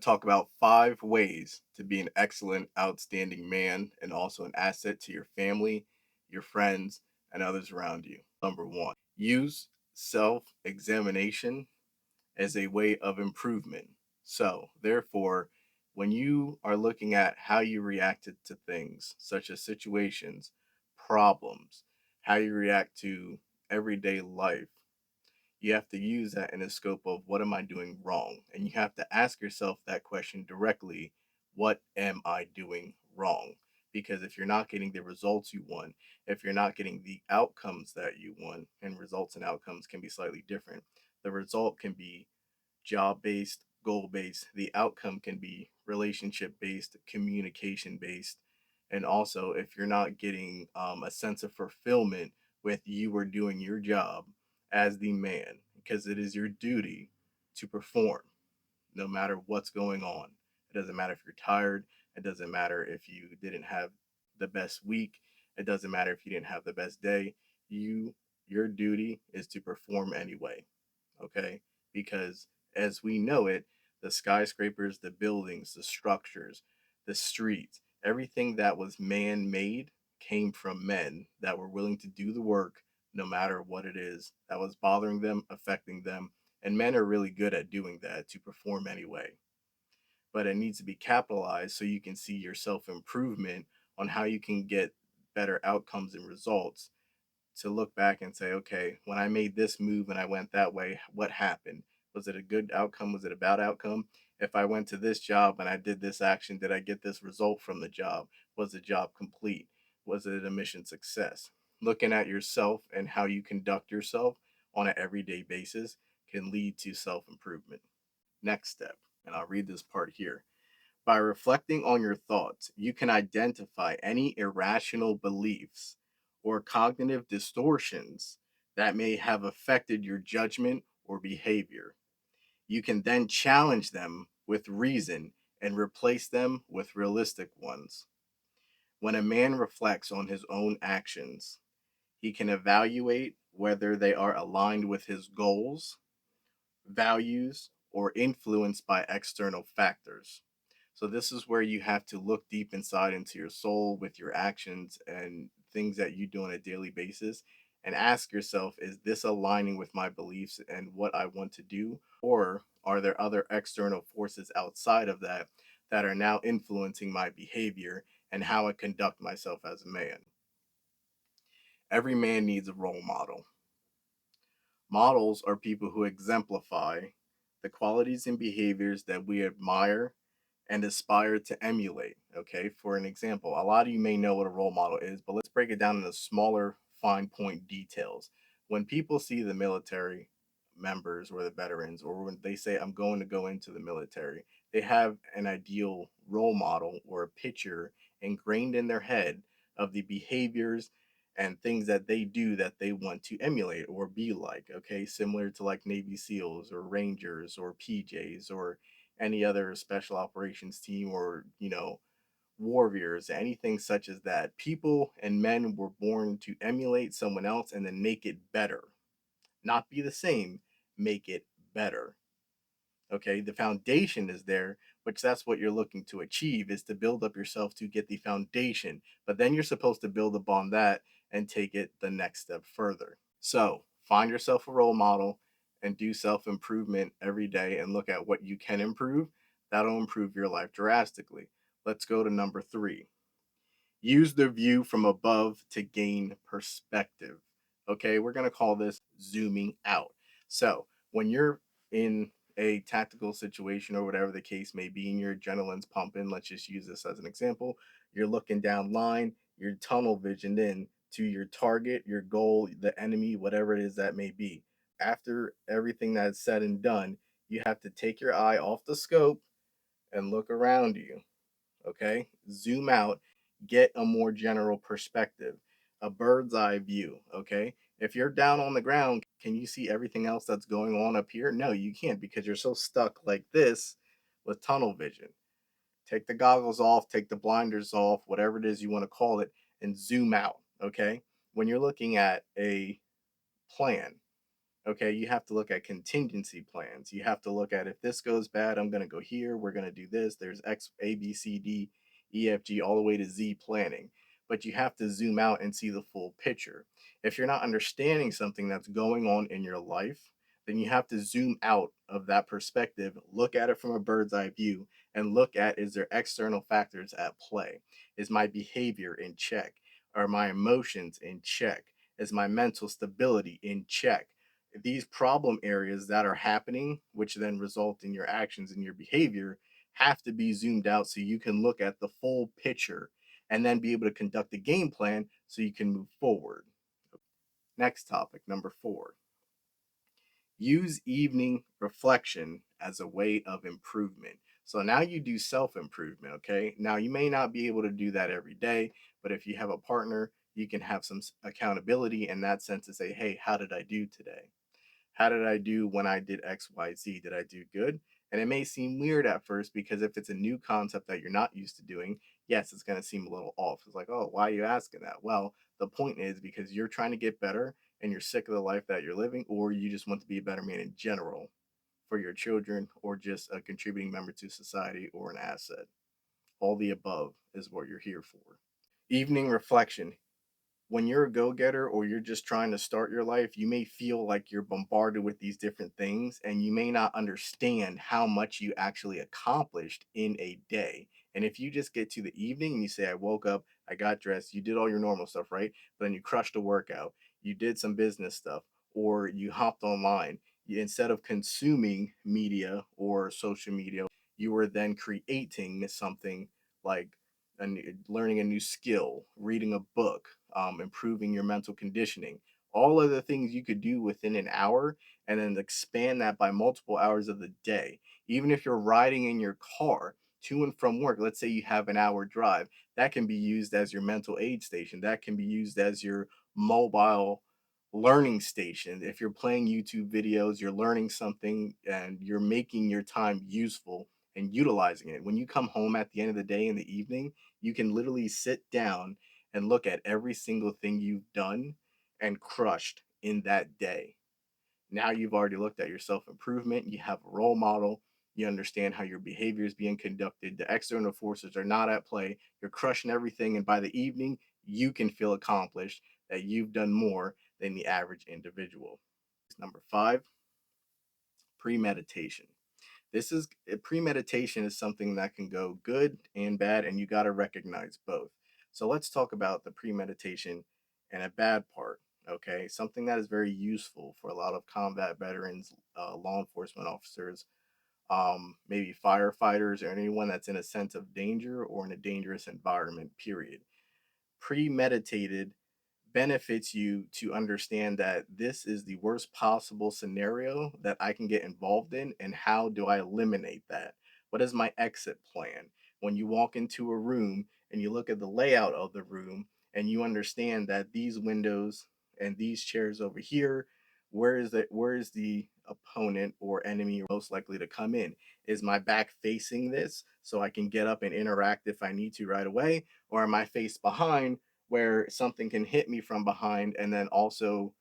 to talk about 5 ways to be an excellent, outstanding man and also an asset to your family, your friends, and others around you. Number one, use self examination as a way of improvement. So, therefore, when you are looking at how you reacted to things, such as situations, problems, how you react to everyday life, you have to use that in a scope of what am I doing wrong? And you have to ask yourself that question directly. What am I doing wrong? Because if you're not getting the results you want, if you're not getting the outcomes that you want, and results and outcomes can be slightly different, the result can be job based, goal based. The outcome can be relationship based, communication based. And also, if you're not getting a sense of fulfillment with you or doing your job as the man, because it is your duty to perform no matter what's going on. It doesn't matter if you're tired. It doesn't matter if you didn't have the best week. It doesn't matter if you didn't have the best day. You, your duty is to perform anyway. Okay, because as we know it, the skyscrapers, the buildings, the structures, the streets, everything that was man made came from men that were willing to do the work no matter what it is that was bothering them, affecting them. And men are really good at doing that to perform anyway. But it needs to be capitalized so you can see your self improvement on how you can get better outcomes and results, to look back and say, okay, when I made this move and I went that way, what happened? Was it a good outcome? Was it a bad outcome? If I went to this job and I did this action, did I get this result from the job? Was the job complete? Was it a mission success? Looking at yourself and how you conduct yourself on an everyday basis can lead to self improvement. Next step, and I'll read this part here. By reflecting on your thoughts, you can identify any irrational beliefs or cognitive distortions that may have affected your judgment or behavior. You can then challenge them with reason and replace them with realistic ones. When a man reflects on his own actions, he can evaluate whether they are aligned with his goals, values, or influenced by external factors. So this is where you have to look deep inside into your soul with your actions and things that you do on a daily basis and ask yourself, is this aligning with my beliefs and what I want to do? Or are there other external forces outside of that that are now influencing my behavior and how I conduct myself as a man? Every man needs a role model. Models are people who exemplify the qualities and behaviors that we admire and aspire to emulate. Okay, for an example, a lot of you may know what a role model is, but let's break it down into smaller, fine point details. When people see the military members or the veterans, or when they say, I'm going to go into the military, they have an ideal role model or a picture ingrained in their head of the behaviors and things that they do that they want to emulate or be like. Okay, similar to like Navy SEALs or Rangers or PJs or any other special operations team, or warriors, anything such as that. People and men were born to emulate someone else and then make it better, not be the same, make it better. Okay, the foundation is there, which that's what you're looking to achieve, is to build up yourself to get the foundation, but then you're supposed to build upon that and take it the next step further. So find yourself a role model and do self improvement every day and look at what you can improve. That'll improve your life drastically. Let's go to number 3. Use the view from above to gain perspective. Okay, we're going to call this zooming out. So, when you're in a tactical situation or whatever the case may be, and your adrenaline's pumping, let's just use this as an example. You're looking down line, you're tunnel visioned in to your target, your goal, the enemy, whatever it is that may be. After everything that's said and done, you have to take your eye off the scope and look around you. Okay, zoom out, get a more general perspective, a bird's eye view. Okay, if you're down on the ground, can you see everything else that's going on up here? No, you can't, because you're so stuck like this with tunnel vision. Take the goggles off, take the blinders off, whatever it is you want to call it, and zoom out. Okay, when you're looking at a plan, Okay, you have to look at contingency plans. You have to look at, if this goes bad, I'm going to go here, we're going to do this. There's X, A, B, C, D, E, F, G, all the way to Z planning. But you have to zoom out and see the full picture. If you're not understanding something that's going on in your life, then you have to zoom out of that perspective, look at it from a bird's eye view, and look at, is there external factors at play? Is my behavior in check? Are my emotions in check? Is my mental stability in check? These problem areas that are happening, which then result in your actions and your behavior, have to be zoomed out so you can look at the full picture and then be able to conduct a game plan so you can move forward. Next topic, number 4. Use evening reflection as a way of improvement. So now you do self improvement, okay? Now you may not be able to do that every day, but if you have a partner, you can have some accountability in that sense to say, hey, how did I do today? How did I do when I did XYZ? Did I do good? And it may seem weird at first because if it's a new concept that you're not used to doing, yes, it's going to seem a little off. It's like, oh, why are you asking that? Well, the point is because you're trying to get better and you're sick of the life that you're living, or you just want to be a better man in general for your children, or just a contributing member to society or an asset. All the above is what you're here for. Evening reflection. When you're a go-getter or you're just trying to start your life, you may feel like you're bombarded with these different things and you may not understand how much you actually accomplished in a day. And if you just get to the evening and you say, I woke up, I got dressed, you did all your normal stuff, right? But then you crushed a workout, you did some business stuff, or you hopped online. Instead of consuming media or social media, you were then creating something like learning a new skill, reading a book, improving your mental conditioning, all of the things you could do within an hour, and then expand that by multiple hours of the day. Even if you're riding in your car to and from work, let's say you have an hour drive, that can be used as your mental aid station. That can be used as your mobile learning station. If you're playing YouTube videos, you're learning something and you're making your time useful and utilizing it. When you come home at the end of the day in the evening, you can literally sit down and look at every single thing you've done and crushed in that day. Now you've already looked at your self improvement, you have a role model, you understand how your behavior is being conducted, the external forces are not at play, you're crushing everything, and by the evening, you can feel accomplished that you've done more than the average individual. Number 5, premeditation. Premeditation is something that can go good and bad, and you got to recognize both. So let's talk about the premeditation and a bad part. Okay, something that is very useful for a lot of combat veterans, law enforcement officers, maybe firefighters, or anyone that's in a sense of danger or in a dangerous environment. Period. Premeditated benefits you to understand that this is the worst possible scenario that I can get involved in, and how do I eliminate that? What is my exit plan? When you walk into a room and you look at the layout of the room and you understand that these windows and these chairs over here, where is the opponent or enemy most likely to come in? Is my back facing this so I can get up and interact if I need to right away, or am I face behind where something can hit me from behind and then also,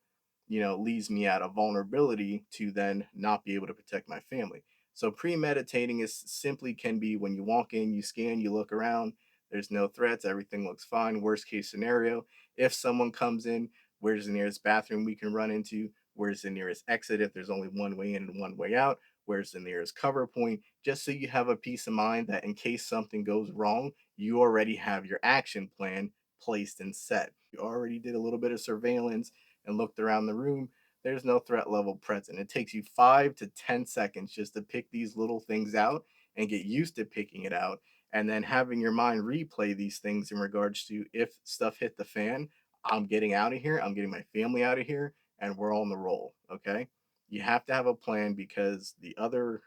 leaves me at a vulnerability to then not be able to protect my family? So premeditating is simply can be when you walk in, you scan, you look around, there's no threats, everything looks fine. Worst case scenario, if someone comes in, where's the nearest bathroom we can run into? Where's the nearest exit if there's only one way in and one way out? Where's the nearest cover point? Just so you have a peace of mind that in case something goes wrong, you already have your action plan placed and set. You already did a little bit of surveillance and looked around the room. There's no threat level present. It takes you 5 to 10 seconds just to pick these little things out and get used to picking it out. And then having your mind replay these things in regards to, if stuff hit the fan, I'm getting out of here, I'm getting my family out of here, and we're on the roll. Okay. You have to have a plan because the other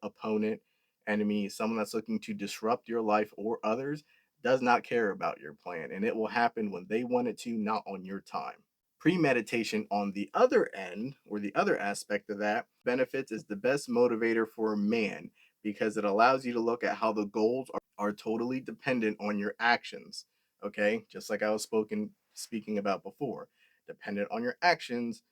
opponent, enemy, someone that's looking to disrupt your life or others, does not care about your plan, and it will happen when they want it to, not on your time. Premeditation, on the other end, or the other aspect of that, benefits is the best motivator for a man because it allows you to look at how the goals are totally dependent on your actions. Okay, just like I was speaking about before, dependent on your actions,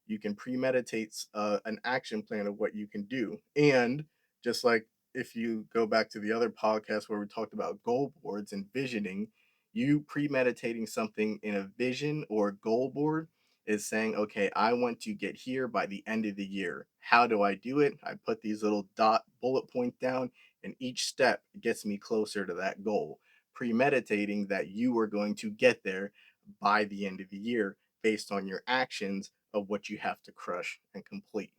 you can premeditate an action plan of what you can do. And just like if you go back to the other podcast where we talked about goal boards and visioning, you premeditating something in a vision or goal board is saying, okay, I want to get here by the end of the year. How do I do it? I put these little dot bullet points down, and each step gets me closer to that goal. Premeditating that you are going to get there by the end of the year based on your actions of what you have to crush and complete.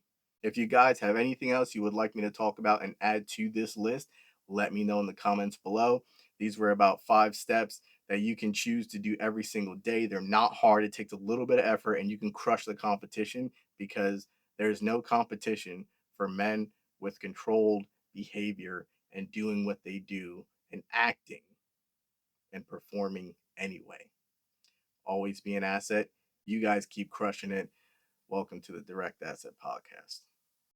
If you guys have anything else you would like me to talk about and add to this list, let me know in the comments below. These were about 5 steps that you can choose to do every single day. They're not hard, it takes a little bit of effort, and you can crush the competition because there's no competition for men with controlled behavior and doing what they do and acting and performing anyway. Always be an asset. You guys keep crushing it. Welcome to the Direct Asset Podcast.